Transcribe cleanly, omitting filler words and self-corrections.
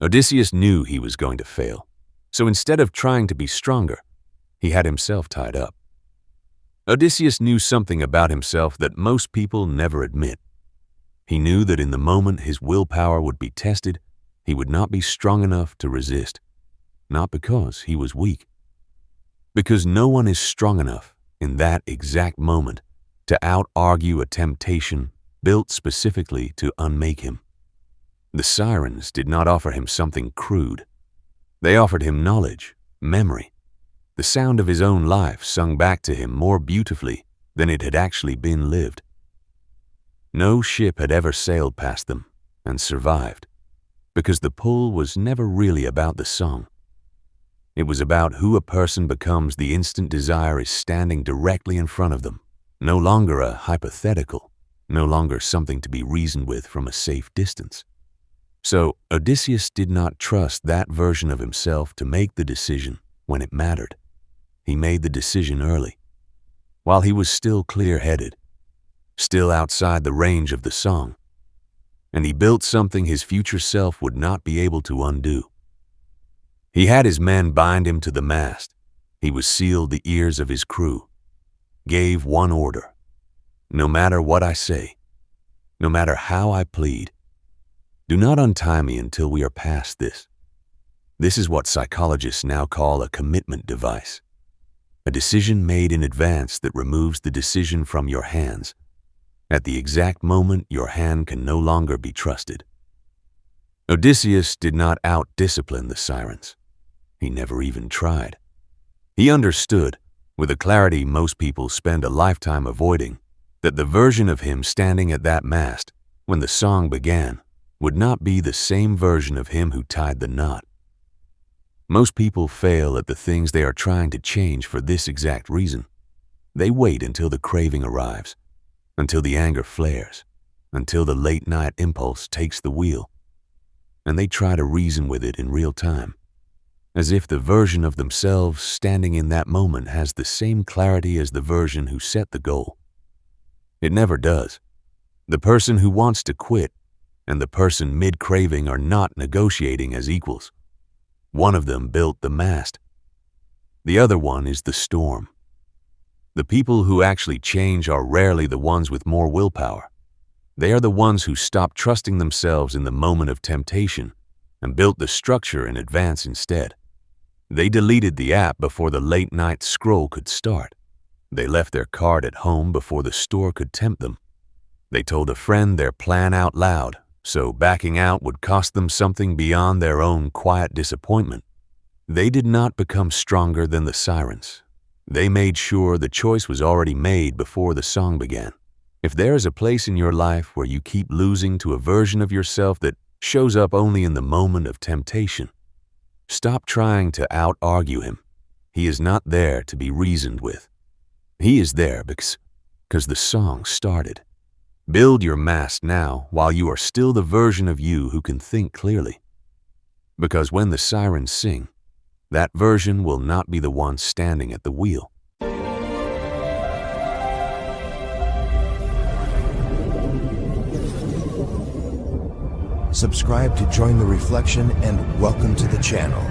Odysseus knew he was going to fail, so instead of trying to be stronger, he had himself tied up. Odysseus knew something about himself that most people never admit. He knew that in the moment his willpower would be tested, he would not be strong enough to resist, not because he was weak. Because no one is strong enough in that exact moment to out-argue a temptation built specifically to unmake him. The Sirens did not offer him something crude. They offered him knowledge, memory, the sound of his own life sung back to him more beautifully than it had actually been lived. No ship had ever sailed past them and survived, because the pull was never really about the song. It was about who a person becomes the instant desire is standing directly in front of them, no longer a hypothetical, no longer something to be reasoned with from a safe distance. So Odysseus did not trust that version of himself to make the decision when it mattered. He made the decision early, while he was still clear-headed, still outside the range of the song, and he built something his future self would not be able to undo. He had his men bind him to the mast. He was sealed the ears of his crew, gave one order: no matter what I say, no matter how I plead, do not untie me until we are past this. This is what psychologists now call a commitment device, a decision made in advance that removes the decision from your hands. At the exact moment, your hand can no longer be trusted. Odysseus did not out-discipline the Sirens. He never even tried. He understood, with a clarity most people spend a lifetime avoiding, that the version of him standing at that mast when the song began would not be the same version of him who tied the knot. Most people fail at the things they are trying to change for this exact reason. They wait until the craving arrives, until the anger flares, until the late-night impulse takes the wheel, and they try to reason with it in real time, as if the version of themselves standing in that moment has the same clarity as the version who set the goal. It never does. The person who wants to quit and the person mid-craving are not negotiating as equals. One of them built the mast. The other one is the storm. The people who actually change are rarely the ones with more willpower. They are the ones who stop trusting themselves in the moment of temptation and built the structure in advance instead. They deleted the app before the late-night scroll could start. They left their cart at home before the store could tempt them. They told a friend their plan out loud, so backing out would cost them something beyond their own quiet disappointment. They did not become stronger than the Sirens. They made sure the choice was already made before the song began. If there is a place in your life where you keep losing to a version of yourself that shows up only in the moment of temptation, stop trying to out-argue him. He is not there to be reasoned with. He is there because the song started. Build your mast now while you are still the version of you who can think clearly. Because when the Sirens sing, that version will not be the one standing at the wheel. Subscribe to join the reflection and welcome to the channel.